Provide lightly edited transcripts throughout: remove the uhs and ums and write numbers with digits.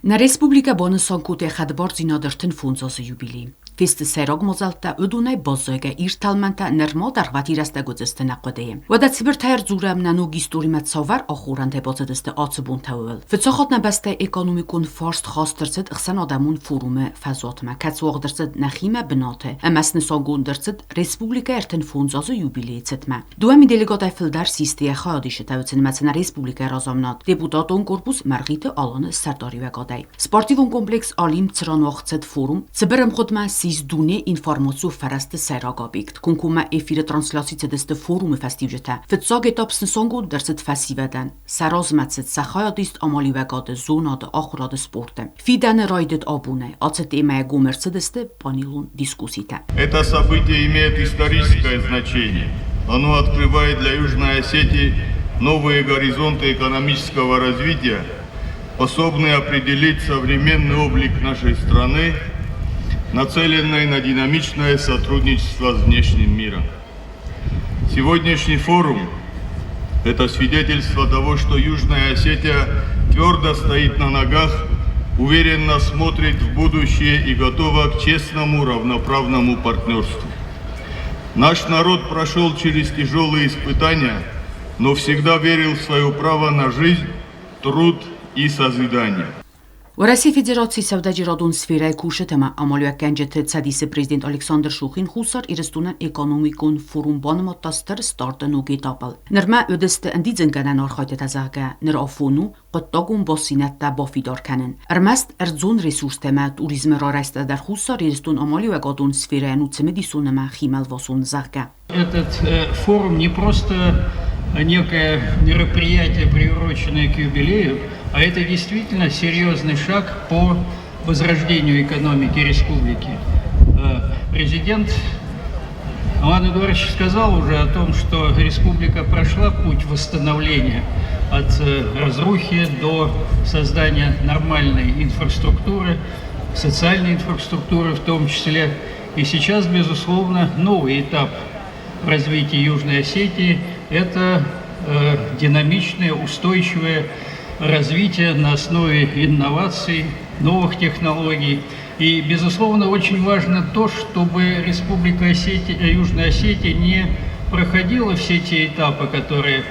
Na Respublika Bonusonkuti Xadborzinadırtın funzozu jubilei. Feste serog mozalta udunay bozöge irtalmanta nermo dar vatirasta godzeste naqodeje. Wada cibirtajer zurem na nugi sturimet sovar axurante bozedeste atsubun tawel. Fitsochot na beste ekonomikun forst khasтерцed ixsan adamun forume fazotma. Katsuogderced nakhime benate. Amasne songunderced Respublika erten funzozu jubilei cetma. Duami delegata fildar sistie khadishe tawcen matsna Respublika razamnat. Deputatun korpus Margite Alanı Sardari ve gaday. Sportivun kompleks alim tsranoxced forum ciberem khotma Sizdune informaciu faraste seragabigt. Kunkuma efire translasice deste forum festivjeta. Fitsag etapsn songu derset fesiveden. Sarazmetset sakhayadist amali vegade zonade akhurade sporte. Fidane raidet abune. Acet eme гумерце десте панилун дискусита. Это событие имеет историческое значение. Оно открывает для Южной Осетии новые горизонты экономического развития, способные определить современный облик нашей страны, нацеленной на динамичное сотрудничество с внешним миром. Сегодняшний форум – это свидетельство того, что Южная Осетия твердо стоит на ногах, уверенно смотрит в будущее и готова к честному, равноправному партнерству. Наш народ прошел через тяжелые испытания, но всегда верил в свое право на жизнь, труд и созидание. В России Федерации Савдаджирадун сферай кушетема амалуя кенджет цадисе президент Александр Шухин хусар ирестунан экономикун форум банматтастер стартен угетапал. Нерма ödeste endizengenen archaytet azage ner afonu قطاگون با سینت با فیدار کنن. ارمست ارزون ریسورس تما توریزم را رسته در خصوص ریستون امالی و گادون سفیره نوتسمه دیسون ما خیمل واسون زرگه. Этот форум не просто некое мероприятие, приуроченное к юбилею, а это действительно серьезный шаг по возрождению экономики республики. Президент Алан Эдуардович сказал уже о том, что республика прошла путь восстановления от разрухи до создания нормальной инфраструктуры, социальной инфраструктуры в том числе. И сейчас, безусловно, новый этап в развитии Южной Осетии – это динамичное, устойчивое развитие на основе инноваций, новых технологий. И, безусловно, очень важно то, чтобы Республика Южная Осетия не проходила все те этапы, которые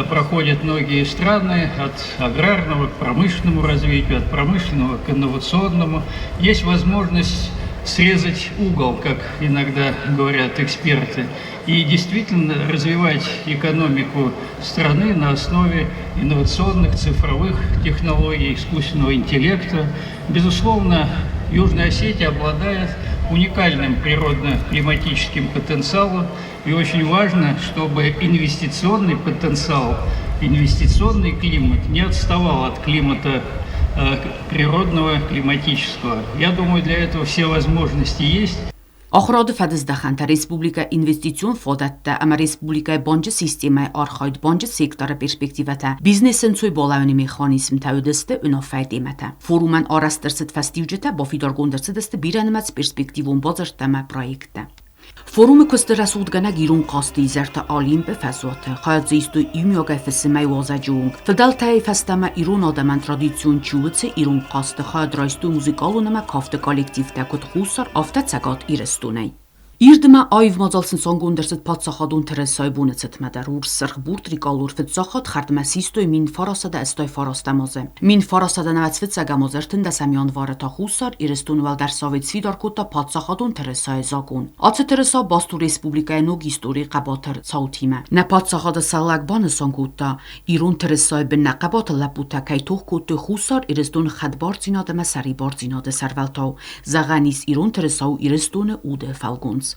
проходят многие страны, от аграрного к промышленному развитию, от промышленного к инновационному. Есть возможность срезать угол, как иногда говорят эксперты, и действительно развивать экономику страны на основе инновационных цифровых технологий, искусственного интеллекта. Безусловно, Южная Осетия обладает уникальным природно-климатическим потенциалом, и очень важно, чтобы инвестиционный потенциал, инвестиционный климат не отставал от климата природного, климатического. Я думаю, для этого все возможности есть. Ахрاد فدزدخنت Respublika investițion fodette ama Respublika bancı sistemi arxayd bancı sektora perspektivete biznesin soy bolawni mexanizm tavdeste unafadimete. Forumen arastırsit festivcete ba fidargondersideste biranmats perspektivon bazartama projekte. فروم کست رسود گنه گیرون قاستی زرت آلیم به فضاته خواهد زیستو ایمیاگه فسمه وازه جونگ فدل تای فستمه ایرون آدمن ترادیسیون چووچه ایرون قاسته خواهد رایستو موزیکالو نمه کافته کالکتیفته کد خوصار آفته چگات ایرستونه Իրդմա այվ մոզալսն սոնգունդերստ պատսախադուն թրեսայբունը ծտմադար ուր սրխբուր տրիկալուր ֆծախատ խարդմասիստոյ մին ֆարասադա էստոյ ֆարաստամոզե մին ֆարասադա նավացվեց սագամոզեր թնդասամյան վարը թախուսար իրստուն վալդար սովետսվի դարկոտա պատսախադուն թրեսայ զագուն ացը թրեսա բաստու ռեսպուբլիկայ նոգ իստորի qabotır ծաուտիմə նա պատսախադը սալակ բանը սոնգուտա իրուն թրեսայ բնա qabotը լապուտա կայթող կոտը խուսար իրստուն խadbar ցինադը մասարի բար ցինադը սարվալտո զաղանիս իրուն թրեսայ իրստունը ուդը ֆալգունց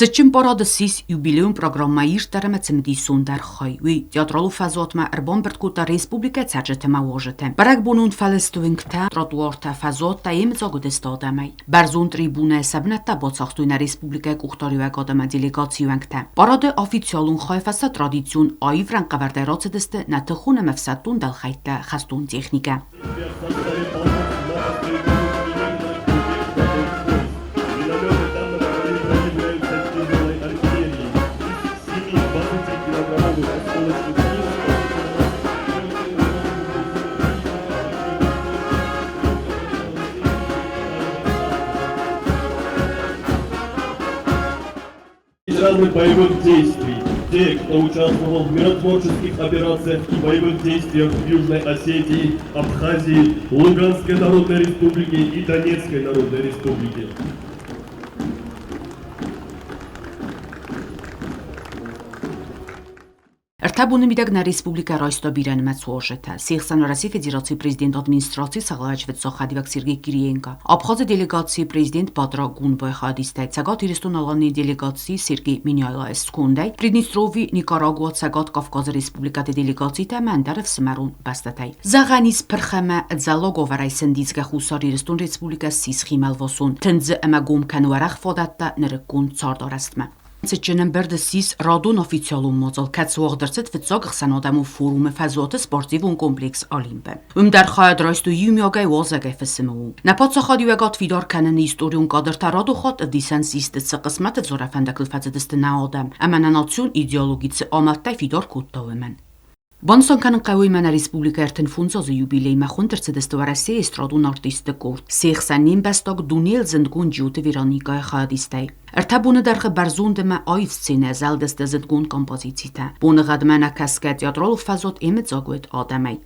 Սեչին պարադը սիս юбилеум программаир տարամացմդի սունդար խայ ու театралու ֆազոտմա արբոն բրտկուտա ռեսպուբլիկա ցաճտմա ուժտե բարակ բունուն ֆալեստուինգտա տրոտուորտա ֆազոտա իմծոգուդստոդամայ բարզուն տրիբունա սաբնատա բոցախտույնա ռեսպուբլիկա կուխտորիվա կոդամա դելեգացիոյնգտա պարադը օֆիցիալուն խայֆասա տրադիցիոն այվրան կավարտերոցդստը նաթխունը մֆսատուն դալխայտա խաստուն տեխնիկա Ветераны боевых действий, те, кто участвовал в миротворческих операциях и боевых действиях в Южной Осетии, Абхазии, Луганской Народной Республике и Донецкой Народной Республике. Արտաբունը միդագնա ռեսպուբլիկա ռոյստո բիրան մացուոշետա Սիխսանորասի ֆեդերացիի президент администрации սաղալաչվեց սոխադիվակ Սերգեյ Կիրիենկա Աբխազի դելեգացիի президент Պատրա Գունբոյ խադիստայ ցագատ 30 ալանի դելեգացիի Սերգեյ Մինյայլայ սկունդայ Պրիդնիստրովի Նիկարագուա ցագատ Կավկազ ռեսպուբլիկա դելեգացիի տամանդարև սմարուն բաստատայ Զաղանիս փրխամա ձալոգովարայ սնդիցգա խուսարի ռեստուն ռեսպուբլիկա Սիս խիմալվոսուն Թնձ ամագում կանուարախ ֆոդատա նրկուն ցարդարաստմա Սեչենեմբերդը սիս ռադուն օֆիցիալում մոծալ կացուող դրցետ վծող խսանոդամու ֆորումը ֆազոտը սպորտիվուն կոմպլեքս Օլիմպը Ումդար խայադրոյստու յումյոգայ ոզագայ ֆսմու Նապոցա խադիվագատ ֆիդար կանն իստորիուն կադրտա ռադու խոտ դիսան սիստը սկսմատը զորաֆանդակլֆացը դստնաոդամ Ամանանացյուն իդեոլոգիցը ամատտայ ֆիդար կուտտովեմեն Բոնսոն կանն կավույ մանա ռեսպուբլիկա երթն ֆունձոզը յուբիլեյ մախուն դրցեդստվարասի էստրադուն արտիստը կորտ Սիխսանին բաստոկ դունիել զնդգուն ջյուտը վիրանիկայ խադիստայ Արտաբունը դարխը բարզունդը մա այվ սցինե զալդստը զդգուն կոմպոզիցիտա Բունը ғադմանա կասկա տեատրոլ ֆազոտ իմը ծոգույտ ադամայ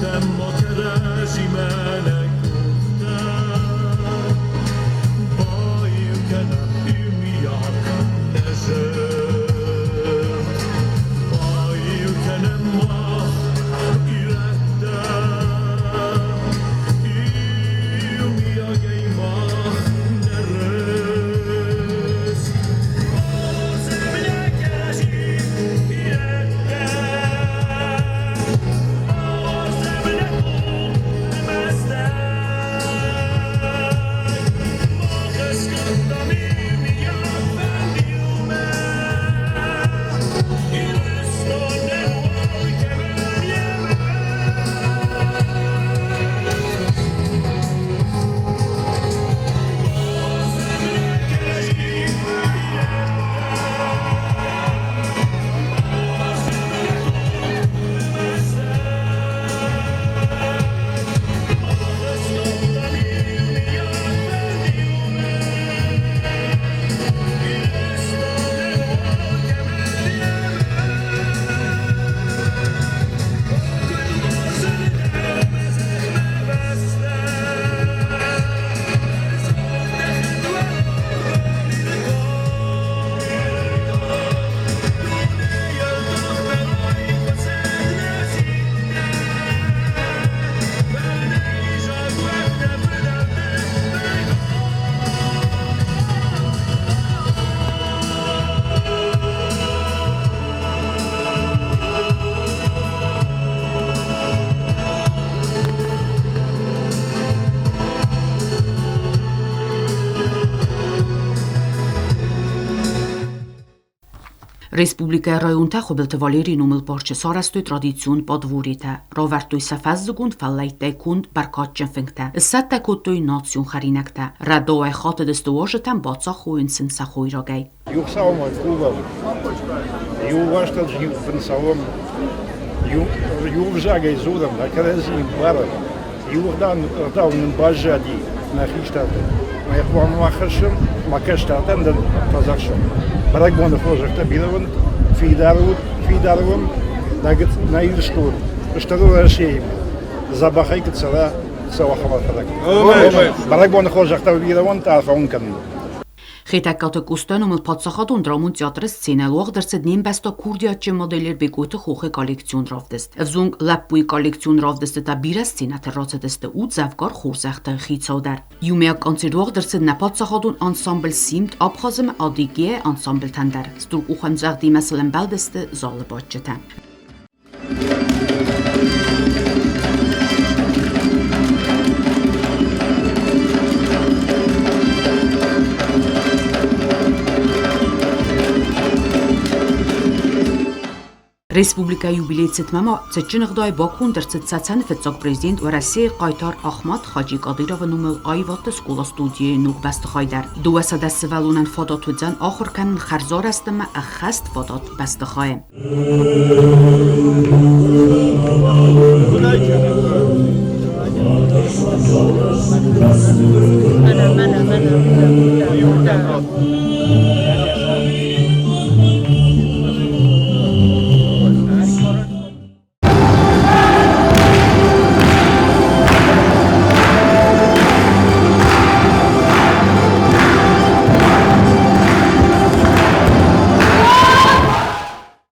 Democracy man Ռեսպուբլիկայի ռայունտա խոբելտվալերին ումել պորչեսար աստույ տրադիցիոն պատվուրիթա, ռովարտույ սաֆազզգուն ֆալլայտայքուն բարկաճն ֆենկտա, սատտակոտույ նացիոն խարինակտա, ռադոայ խատը դստուոշըտան բացախույն սնսախույրագայ. Юхсаума клубом, юваштад юпенсалом, ювжагай зудом, на каразин баром, юрдан рдавным бажади на хиштаты. Я план махашем, макаштатан да тазакшем. Барагбон хожахта бирован, фидаровым, нагет на ирштур, что рашеем. Забахайка цела савахаватадак. Барагбон хожахта бирован тафаункан. Խետակատը կուստանում էլ պատսախատուն դրամուն տեատրը սցենալող դրսեդ նիմբեստո քուրդիաչի մոդելեր բեկույթը խոխե կոլեկցիոն ռավդեստ։ Վզունգ լապուի կոլեկցիոն ռավդեստ տա բիրա սցենաթը ռոցեդեստ ու ծավկար խուրսախտը խիցոդար։ Յումեա կոնցերտող դրսեդ նա պատսախատուն անսամբլ սիմտ աբխազը ադիգե անսամբլ թանդար։ Ստուկ ու խմզաղդի մասլն բալդեստ զալը բաճտա։ Ռեսպուբլիկայի յուբիլեյցիտ մամա ծեչնղդայ Բաքուն դրցած ցացան ֆեցոկ պրեզիդենտ Ռոսիայի Qaytar Ahmad Xaji Qadirova նումել այվատը սկոլա ստուդիայի նուկ բաստխայդար դուասադասվալունան ֆոտոթուձան ախորքան խարզորաստմա ախաստ ֆոտոտ բաստխայ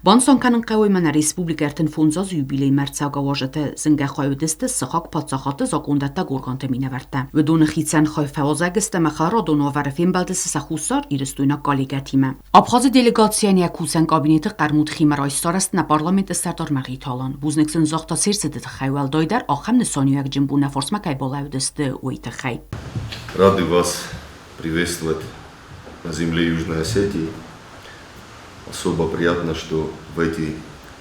Բանսոնքանն կայույմանը ռեսպուբլիկերտն ֆունձոզ յուբիլեյ մերցագավաժը զնգախայուդստը սխակ պատսախատը զակունդատա գորգանտը մինավարտա։ Վդունը խիցան խայֆավոզագստը մխարոդոնու վարեֆին բալդսը սախուսար իրստույնա կալիգատիմը։ Աբխազը դելեգացիան յակուսան կաբինետը կարմուտ խիմար այսարստնա պարլամենտը ստարտոր մաղիթալան։ Բուզնեքսն զոխտասիրսը դխայվալ դոյդար ախամ նսոնյուակ ջմբունա ֆորսմա կայբոլայուդստը ուիտխայ։ Рады вас приветствовать на земле Южной Осетии. Особо приятно, что в эти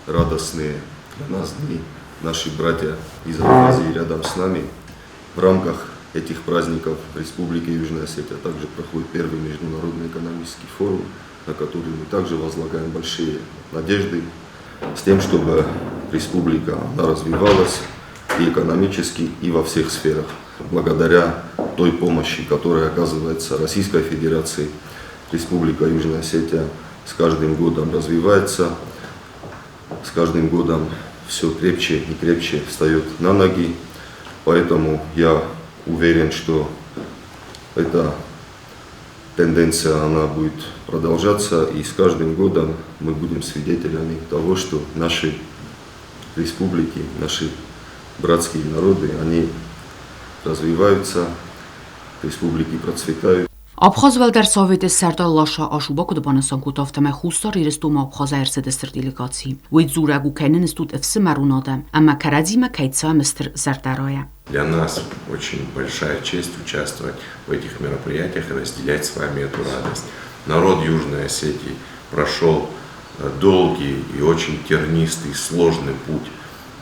радостные для нас дни наши братья из Абхазии рядом с нами. В рамках этих праздников в Республике Южная Осетия также проходит первый международный экономический форум, на который мы также возлагаем большие надежды с тем, чтобы республика она развивалась и экономически, и во всех сферах. Благодаря той помощи, которая оказывается Российской Федерацией, Республика Южная Осетия с каждым годом развивается, с каждым годом все крепче и крепче встает на ноги. Поэтому я уверен, что эта тенденция она будет продолжаться, и с каждым годом мы будем свидетелями того, что наши республики, наши братские народы, они развиваются, республики процветают. Абхаз Валдар Советы Сардал Лаша Ашубаку Дбанасан Кутавтаме Хустар Ирестума Абхаза Эрседестер делегации. Уидзурагу Кенен студ эфсы Марунада, ама Карадзима Кайца Мистер Зардарая. Для нас очень большая честь участвовать в этих мероприятиях и разделять с вами эту радость. Народ Южной Осетии прошел долгий и очень тернистый, сложный путь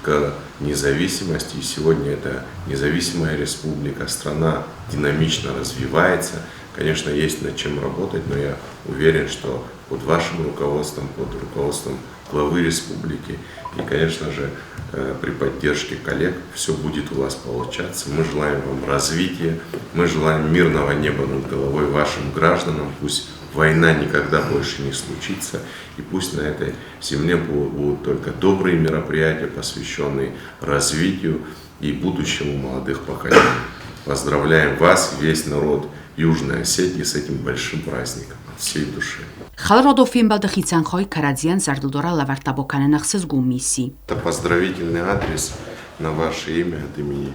к независимости. И сегодня это независимая республика, страна динамично развивается. Конечно, есть над чем работать, но я уверен, что под вашим руководством, под руководством главы республики и, конечно же, при поддержке коллег все будет у вас получаться. Мы желаем вам развития, мы желаем мирного неба над головой вашим гражданам. Пусть война никогда больше не случится, и пусть на этой земле будут только добрые мероприятия, посвященные развитию и будущему молодых поколений. Поздравляем вас, весь народ Южной Осетии, с этим большим праздником от всей души. Это поздравительный адрес на ваше имя от имени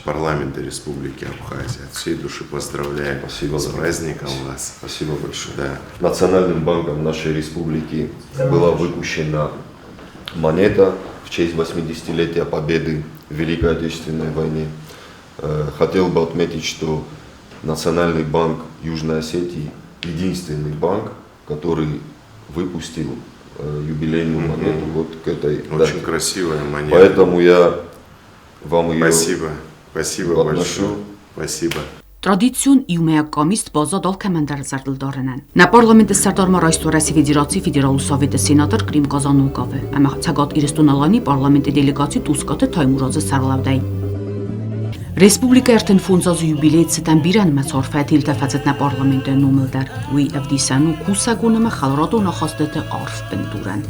парламента Республики Абхазия. От всей души поздравляем. Спасибо с праздником вас. Спасибо большое. Да. Национальным банком нашей республики была выпущена монета в честь 80-летия победы в Великой Отечественной войне. Хотел бы отметить, что Национальный банк Южной Осетии единственный банк, который выпустил юбилейную монету вот к этой Очень дате. красивая монета. Поэтому я вам ее Спасибо подношу. большое. Спасибо. Տրադիցիոն իումեակամիստ բազադալ կամանդարզարդլդարենան։ Նա պարլամենտը սարտարմար այստորասի ֆեդերացի ֆեդերալուսովետը սենատոր Կրիմ Կազանուկավը, ամա ցագատ իրստունալանի պարլամենտի դելեգացի տուսկատը թայմուրազը սարլավդայ։ Ռեսպուբլիկա երթեն ֆունզազու յուբիլեյցը տան բիրան մացորֆայտ հիլտաֆացետնա պարլամենտը նոմելդար, ուի ավդիսանու կուսագունը մխալրատո նախաստետը արվ բնդուրան։